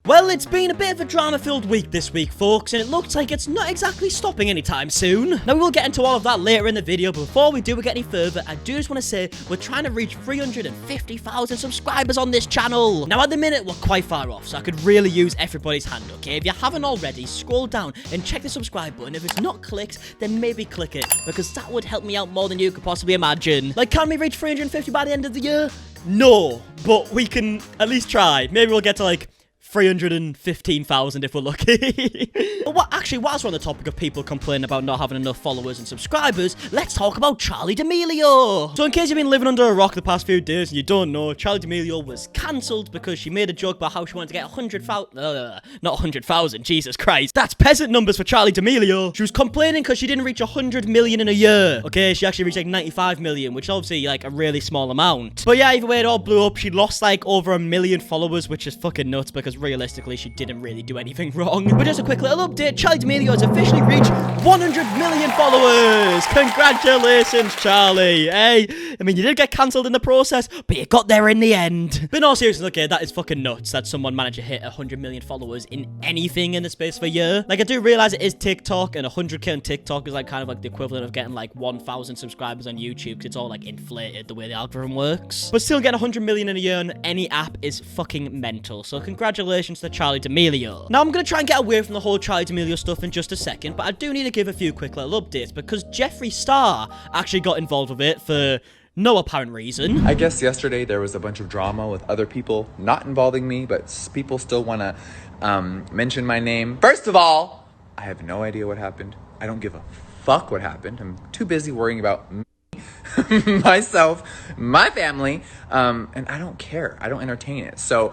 Well, it's been a bit of a drama-filled week this week, folks, and it looks like it's not exactly stopping anytime soon. Now, we will get into all of that later in the video, but before we do get any further, I do just want to say we're trying to reach 350,000 subscribers on this channel. Now, at the minute, we're quite far off, so I could really use everybody's hand, okay? If you haven't already, scroll down and check the subscribe button. If it's not clicked, then maybe click it, because that would help me out more than you could possibly imagine. Like, can we reach 350 by the end of the year? No, but we can at least try. Maybe we'll get to, like, 315,000 if we're lucky. But actually, whilst we're on the topic of people complaining about not having enough followers and subscribers, let's talk about Charli D'Amelio. So in case you've been living under a rock the past few days and you don't know, Charli D'Amelio was cancelled because she made a joke about how she wanted to get 100,000, not 100,000, Jesus Christ. That's peasant numbers for Charli D'Amelio. She was complaining because she didn't reach 100 million in a year. Okay, she actually reached like 95 million, which is obviously like a really small amount. But yeah, either way, it all blew up. She lost like over 1 million followers, which is fucking nuts because realistically, she didn't really do anything wrong. But just a quick little update, Charli D'Amelio has officially reached 100 million followers. Congratulations, Charli. Hey, I mean, you did get cancelled in the process, but you got there in the end. But no, seriously, okay, that is fucking nuts that someone managed to hit 100 million followers in anything in the space of a year. Like, I do realize it is TikTok, and 100k on TikTok is like kind of like the equivalent of getting like 1,000 subscribers on YouTube, because it's all like inflated the way the algorithm works. But still, getting 100 million in a year on any app is fucking mental. So congratulations to Charli D'Amelio. Now, I'm going to try and get away from the whole Charli D'Amelio stuff in just a second, but I do need to give a few quick little updates because Jeffree Star actually got involved with it for no apparent reason. I guess yesterday there was a bunch of drama with other people not involving me, but people still want to mention my name. First of all, I have no idea what happened. I don't give a fuck what happened. I'm too busy worrying about me, myself, my family, and I don't care. I don't entertain it. So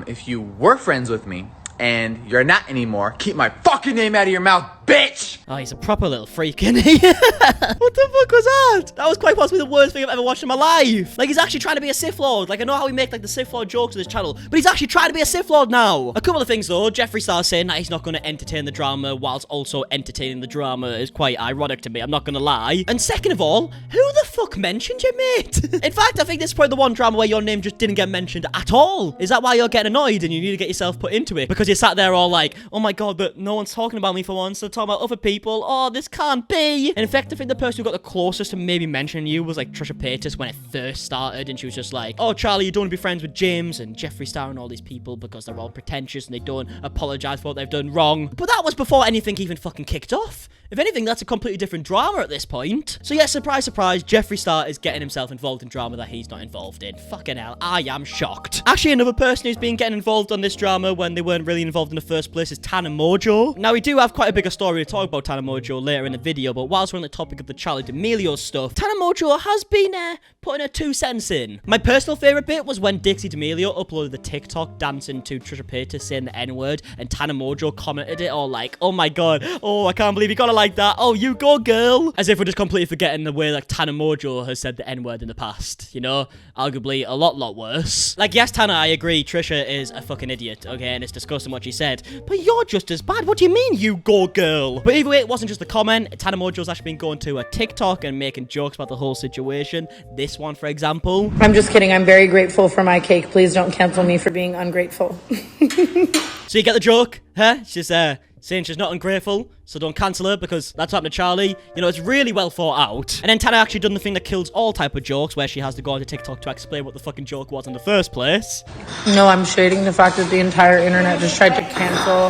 if you were friends with me and you're not anymore, keep my fucking name out of your mouth, bitch! Oh, he's a proper little freak, isn't he? What the fuck was that? That was quite possibly the worst thing I've ever watched in my life. Like, he's actually trying to be a Sith Lord. Like, I know how we make, like, the Sith Lord jokes on this channel, but he's actually trying to be a Sith Lord now. A couple of things, though. Jeffree Star saying that he's not going to entertain the drama whilst also entertaining the drama is quite ironic to me, I'm not going to lie. And second of all, who the fuck mentioned you, mate? In fact, I think this is probably the one drama where your name just didn't get mentioned at all. Is that why you're getting annoyed and you need to get yourself put into it? Because you sat there all like, oh my god, but no one's talking about me for once, they're talking about other people. Oh, this can't be. And in fact, I think the person who got the closest to maybe mentioning you was like Trisha Paytas when it first started, and she was just like, oh, Charli, you don't want to be friends with James and Jeffree Star and all these people because they're all pretentious and they don't apologize for what they've done wrong. But that was before anything even fucking kicked off. If anything, that's a completely different drama at this point. So yeah, surprise, surprise, Jeffree Star is getting himself involved in drama that he's not involved in. Fucking hell, I am shocked. Actually, another person who's been getting involved on this drama when they weren't really involved in the first place is Tana Mongeau. Now, we do have quite a bigger story to talk about Tana Mongeau later in the video, but whilst we're on the topic of the Charli D'Amelio stuff, Tana Mongeau has been putting her 2 cents in. My personal favourite bit was when Dixie D'Amelio uploaded the TikTok dancing to Trisha Paytas saying the N-word, and Tana Mongeau commented it all like, oh my god, oh, I can't believe you got it like that, oh, you go, girl. As if we're just completely forgetting the way like Tana Mongeau has said the N-word in the past, you know? Arguably a lot worse. Like, yes, Tana, I agree, Trisha is a fucking idiot, okay, and it's disgusting what she said, but you're just as bad. What do you mean, you go, girl? But either way, it wasn't just the comment. Tana Mongeau's actually been going to a TikTok and making jokes about the whole situation. This one, for example. I'm just kidding. I'm very grateful for my cake. Please don't cancel me for being ungrateful. So you get the joke, huh? She's saying she's not ungrateful, so don't cancel her because that's happened to Charli. You know, it's really well thought out. And then Tana actually done the thing that kills all type of jokes, where she has to go onto TikTok to explain what the fucking joke was in the first place. No, I'm shading the fact that the entire internet just tried to cancel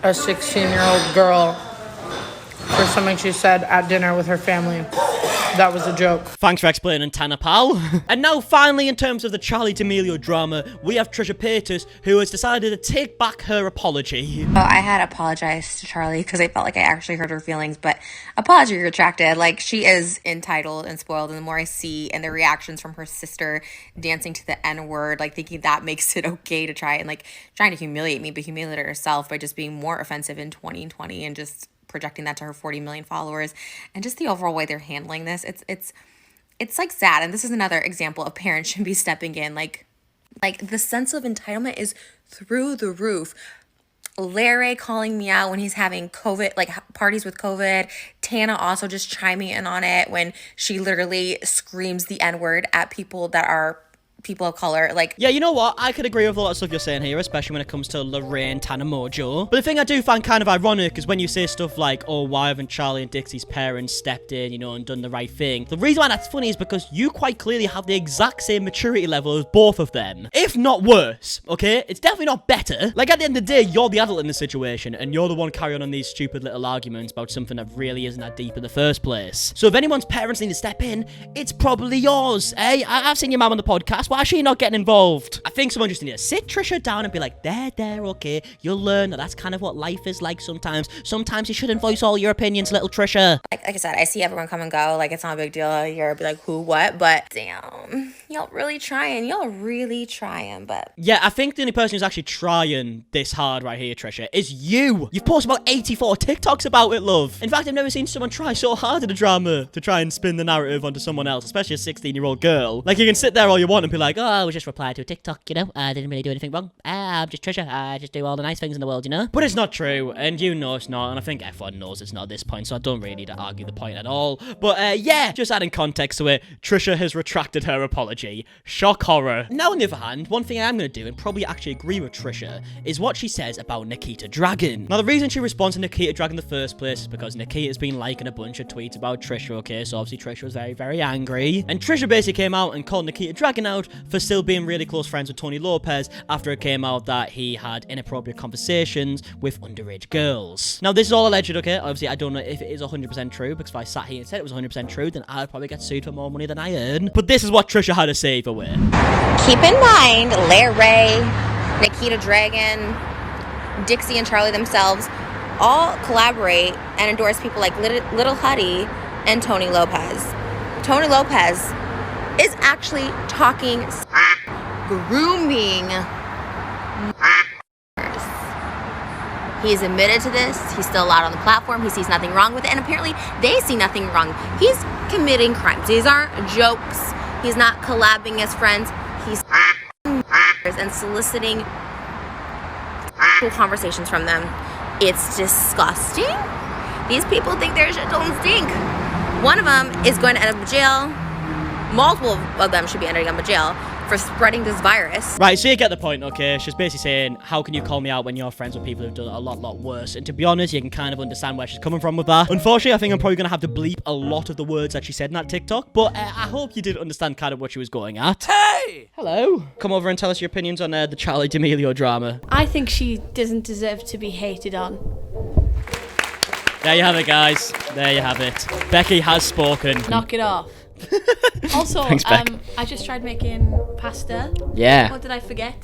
a 16-year-old girl for something she said at dinner with her family. That was a joke. Thanks for explaining, Tana, pal. And now, finally, in terms of the Charli D'Amelio drama, we have Trisha Paytas, who has decided to take back her apology. Well, I had apologized to Charli because I felt like I actually hurt her feelings, but apology retracted. Like, she is entitled and spoiled, and the more I see and the reactions from her sister dancing to the N-word, like, thinking that makes it okay to try and, like, trying to humiliate me, but humiliate herself by just being more offensive in 2020 and just projecting that to her 40 million followers, and just the overall way they're handling this, it's like sad. And this is another example of parents should be stepping in. Like the sense of entitlement is through the roof. Larry calling me out when he's having COVID, like parties with COVID. Tana also just chiming in on it when she literally screams the N-word at people that are people of color. Like, yeah, you know what? I could agree with a lot of stuff you're saying here, especially when it comes to Lorraine, Tana Mongeau. But the thing I do find kind of ironic is when you say stuff like, oh, why haven't Charli and Dixie's parents stepped in, you know, and done the right thing? The reason why that's funny is because you quite clearly have the exact same maturity level as both of them. If not worse, okay? It's definitely not better. Like, at the end of the day, you're the adult in the situation, and you're the one carrying on these stupid little arguments about something that really isn't that deep in the first place. So if anyone's parents need to step in, it's probably yours, eh? I've seen your mum on the podcast. Why is she not getting involved? I think someone just needs to sit Trisha down and be like, there, okay, you'll learn that that's kind of what life is like sometimes. Sometimes you shouldn't voice all your opinions, little Trisha. like I said, I see everyone come and go. Like, it's not a big deal. You're be like, who, what? But damn, y'all really trying. But Yeah, I think the only person who's actually trying this hard right here, Trisha, is you. You've posted about 84 TikToks about it, love. In fact, I've never seen someone try so hard at a drama to try and spin the narrative onto someone else, especially a 16-year-old girl. Like, you can sit there all you want and be like, oh, I was just replying to a TikTok, you know? I didn't really do anything wrong. I'm just Trisha. I just do all the nice things in the world, you know? But it's not true, and you know it's not, and I think everyone knows it's not at this point, so I don't really need to argue the point at all. But, yeah, just adding context to it, Trisha has retracted her apology. Shock horror. Now, on the other hand, one thing I am going to do, and probably actually agree with Trisha, is what she says about Nikita Dragon. Now, the reason she responds to Nikita Dragon in the first place is because Nikita's been liking a bunch of tweets about Trisha, okay? So obviously Trisha was very, very angry. And Trisha basically came out and called Nikita Dragon out for still being really close friends with Tony Lopez after it came out that he had inappropriate conversations with underage girls. Now, this is all alleged, okay? Obviously, I don't know if it is 100% true, because if I sat here and said it was 100% true, then I'd probably get sued for more money than I earn. But this is what Trisha had to say for it. keep in mind, Larry, Nikita Dragon, Dixie, and Charli themselves all collaborate and endorse people like Little Huddy and Tony Lopez. Tony Lopez is actually talking grooming. He's admitted to this. He's still allowed on the platform. He sees nothing wrong with it. And apparently they see nothing wrong. He's committing crimes. These aren't jokes. He's not collabing as friends. He's and soliciting conversations from them. It's disgusting. These people think their shit don't stink. One of them is going to end up in jail. Multiple of them should be ending up in jail for spreading this virus. Right, so you get the point, okay? She's basically saying, how can you call me out when you're friends with people who've done a lot worse? And to be honest, you can kind of understand where she's coming from with that. Unfortunately, I think I'm probably going to have to bleep a lot of the words that she said in that TikTok, but I hope you did understand kind of what she was going at. Hey! Hello. Come over and tell us your opinions on the Charli D'Amelio drama. I think she doesn't deserve to be hated on. There you have it, guys. There you have it. Becky has spoken. Knock it off. Also, Thanks, Beck. I just tried making pasta. Yeah. What did I forget?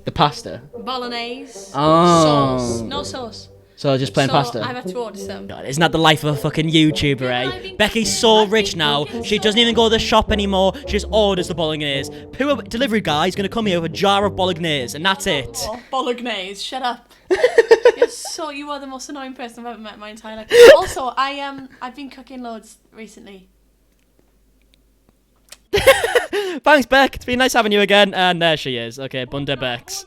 The pasta. Bolognese. Oh. Sauce. No sauce. So just plain pasta. I've had to order some. God, isn't that the life of a fucking YouTuber, eh? Becky's so rich now, she doesn't even go to the shop anymore, she just orders the bolognese. Poor delivery guy is gonna come here with a jar of bolognese, and that's it. Oh, bolognese, shut up. You are the most annoying person I've ever met in my entire life. Also, I've been cooking loads recently. Thanks, Beck. It's been nice having you again. And there she is. Okay, Bunda Becks.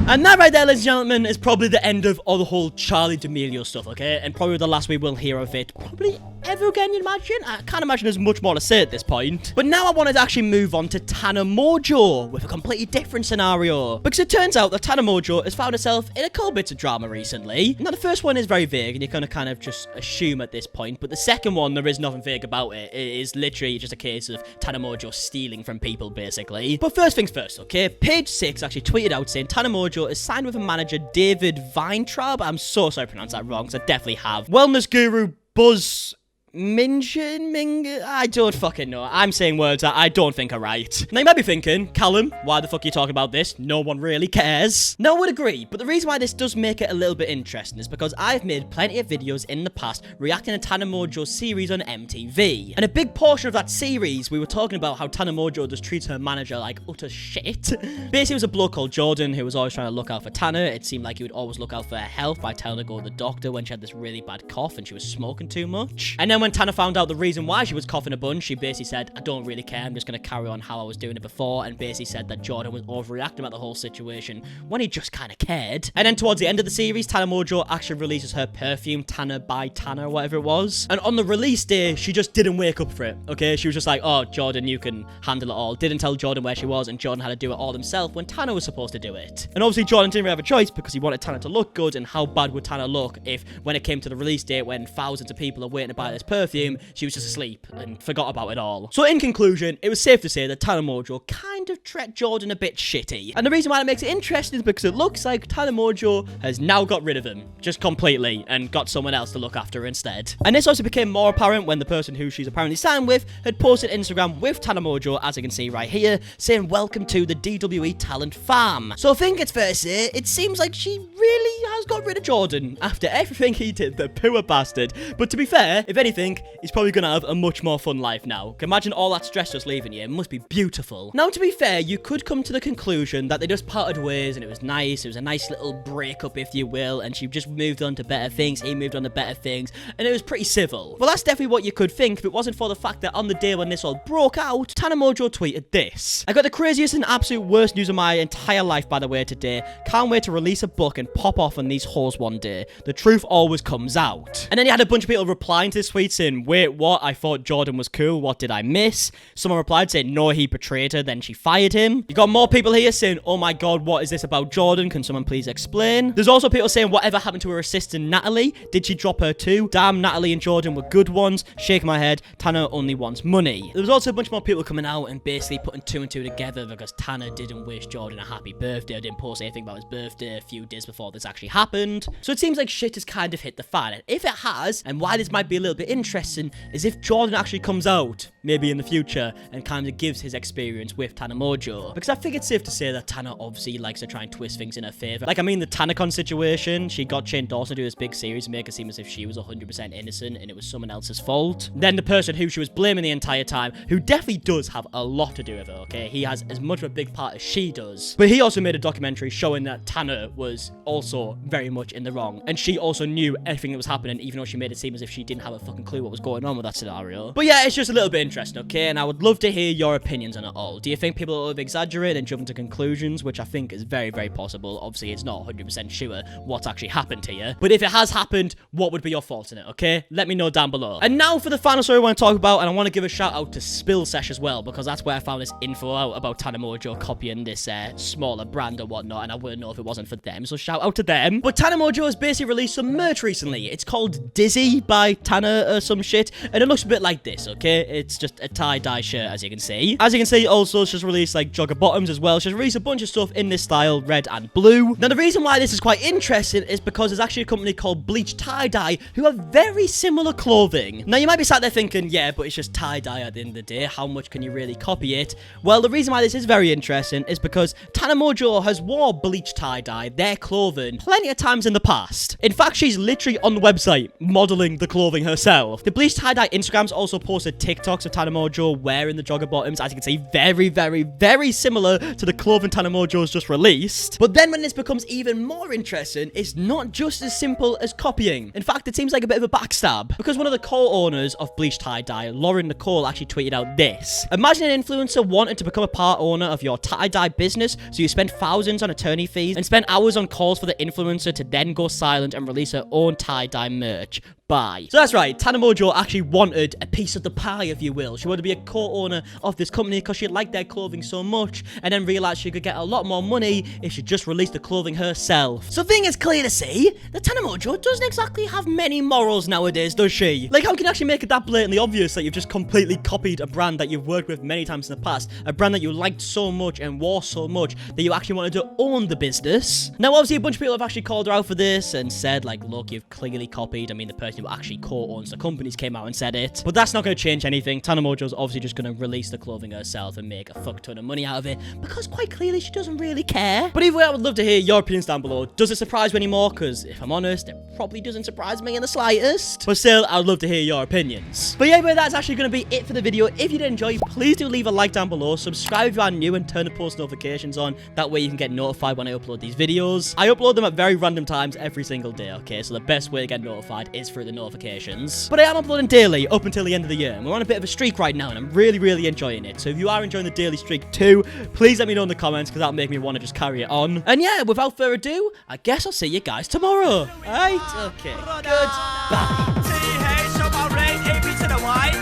And that right there, ladies and gentlemen, is probably the end of all the whole Charli D'Amelio stuff, okay? And probably the last we will hear of it probably ever again, you imagine? I can't imagine there's much more to say at this point. But now I wanted to actually move on to Tana Mongeau with a completely different scenario. Because it turns out that Tana Mongeau has found herself in a couple bits of drama recently. Now, the first one is very vague, and you're going to kind of just assume at this point. But the second one, there is nothing vague about it. It is literally just a case of Tana Mongeau stealing from people, basically. But first things first, okay? Page 6 actually tweeted out saying Tana Mongeau is signed with a manager, David Weintraub. I'm so sorry I pronounced that wrong, because I definitely have. Wellness guru Buzz I don't fucking know. I'm saying words that I don't think are right. Now you might be thinking, Callum, why the fuck are you talking about this? No one really cares. No, I would agree, but the reason why this does make it a little bit interesting is because I've made plenty of videos in the past reacting to Tana Mongeau's series on MTV. And a big portion of that series, we were talking about how Tana Mongeau just treats her manager like utter shit. Basically, it was a bloke called Jordan who was always trying to look out for Tana. It seemed like he would always look out for her health by telling her to go to the doctor when she had this really bad cough and she was smoking too much. And then then when Tana found out the reason why she was coughing a bunch, she basically said, I don't really care, I'm just going to carry on how I was doing it before, and basically said that Jordan was overreacting about the whole situation when he just kind of cared. And then towards the end of the series, Tana Mongeau actually releases her perfume, Tana by Tana, or whatever it was. And on the release day, she just didn't wake up for it, okay? She was just like, oh, Jordan, you can handle it all. Didn't tell Jordan where she was, and Jordan had to do it all himself when Tana was supposed to do it. And obviously, Jordan didn't really have a choice because he wanted Tana to look good, and how bad would Tana look if, when it came to the release date, when thousands of people are waiting to buy this perfume, she was just asleep and forgot about it all. So in conclusion, it was safe to say that Tana Mongeau kind of treated Jordan a bit shitty. And the reason why it makes it interesting is because it looks like Tana Mongeau has now got rid of him, just completely, and got someone else to look after her instead. And this also became more apparent when the person who she's apparently signed with had posted Instagram with Tana Mongeau, as you can see right here, saying welcome to the DWE talent farm. So I think it's fair to say, it seems like she really has got rid of Jordan after everything he did, the poor bastard. But to be fair, if anything, he's probably gonna have a much more fun life now. Imagine all that stress just leaving you. It must be beautiful. Now, to be fair, you could come to the conclusion that they just parted ways and it was nice. It was a nice little breakup, if you will, and she just moved on to better things. He moved on to better things, and it was pretty civil. Well, that's definitely what you could think if it wasn't for the fact that on the day when this all broke out, Tana Mongeau tweeted this. I got the craziest and absolute worst news of my entire life, by the way, today. Can't wait to release a book and pop off on these whores one day. The truth always comes out. And then you had a bunch of people replying to this tweet saying, wait, what? I thought Jordan was cool. What did I miss? Someone replied saying, no, he betrayed her, then she fired him. You got more people here saying, oh my god, what is this about Jordan? Can someone please explain? There's also people saying, whatever happened to her assistant Natalie? Did she drop her too? Damn, Natalie and Jordan were good ones. Shake my head. Tana only wants money. There was also a bunch more people coming out and basically putting two and two together because Tana didn't wish Jordan a happy birthday or didn't post anything about his birthday a few days before this actually happened. So it seems like shit has kind of hit the fan. And if it has, and why this might be a little bit interesting, is if Jordan actually comes out, maybe in the future, and kind of gives his experience with Tana Mongeau. Because I think it's safe to say that Tana obviously likes to try and twist things in her favor. Like, I mean, the TanaCon situation, she got Shane Dawson to do this big series and make it seem as if she was 100% innocent and it was someone else's fault. Then the person who she was blaming the entire time, who definitely does have a lot to do with it, okay? He has as much of a big part as she does. But he also made a documentary showing that Tana was also very much in the wrong. And she also knew everything that was happening, even though she made it seem as if she didn't have a fucking clue what was going on with that scenario. But yeah, it's just a little bit interesting, okay? And I would love to hear your opinions on it all. Do you think people are exaggerating and jumping to conclusions, which I think is very, very possible? Obviously, it's not 100% sure what's actually happened here. But if it has happened, what would be your thoughts on it, okay? Let me know down below. And now for the final story I want to talk about, and I want to give a shout out to Spill Sesh as well, because that's where I found this info out about Tana Mongeau copying this smaller brand or whatnot, and I wouldn't know if it wasn't for them, so shout out to them. But Tana Mongeau has basically released some merch recently. It's called Dizzy by Tana or some shit, and it looks a bit like this, okay? It's just a tie-dye shirt, as you can see. As you can see, also, she's released, like, jogger bottoms as well. She's released a bunch of stuff in this style, red and blue. Now, the reason why this is quite interesting is because there's actually a company called Bleach Tie-Dye who have very similar clothing. Now, you might be sat there thinking, yeah, but it's just tie-dye at the end of the day. How much can you really copy it? Well, the reason why this is very interesting is because Tana Mongeau has wore Bleach Tie-Dye, their clothing, plenty of times in the past. In fact, she's literally on the website modeling the clothing herself. The Bleach Tie-Dye Instagrams also posted TikToks of Tana Mongeau wearing the jogger bottoms. As you can see, very, very, very similar to the clothing Tana Mongeau's just released. But then when this becomes even more interesting, it's not just as simple as copying. In fact, it seems like a bit of a backstab, because one of the co-owners of Bleach Tie-Dye, Lauren Nicole, actually tweeted out this. Imagine an influencer wanting to become a part owner of your tie-dye business, so you spend thousands on attorney fees and spend hours on calls for the influencer to then go silent and release her own tie-dye merch. Bye. So that's right, Tana Mongeau actually wanted a piece of the pie, if you will. She wanted to be a co-owner of this company because she liked their clothing so much, and then realized she could get a lot more money if she just released the clothing herself. So the thing is clear to see that Tana Mongeau doesn't exactly have many morals nowadays, does she? Like, how can you actually make it that blatantly obvious that you've just completely copied a brand that you've worked with many times in the past, a brand that you liked so much and wore so much that you actually wanted to own the business? Now, obviously, a bunch of people have actually called her out for this and said, like, look, you've clearly copied. I mean, the person who actually co-owns the companies came out and said it. But that's not going to change anything. Tana Mongeau's obviously just going to release the clothing herself and make a fuck ton of money out of it, because quite clearly she doesn't really care. But either way, I would love to hear your opinions down below. Does it surprise you anymore? Because if I'm honest, it probably doesn't surprise me in the slightest. But still, I would love to hear your opinions. But yeah, that's actually going to be it for the video. If you did enjoy, please do leave a like down below. Subscribe if you are new and turn the post notifications on. That way you can get notified when I upload these videos. I upload them at very random times every single day, okay? So the best way to get notified is through the the notifications. But I am uploading daily up until the end of the year, and we're on a bit of a streak right now, and I'm really enjoying it. So if you are enjoying the daily streak too, please let me know in the comments, because that'll make me want to just carry it on. And yeah, without further ado, I guess I'll see you guys tomorrow. Alright? Okay. Goodbye.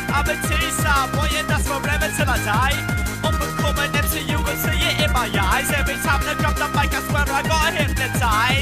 I'm a T-star, boy, and that's forever till I die. Up and coming MC, you will see it in my eyes. Every time I drop the mic, I swear I got hypnotized.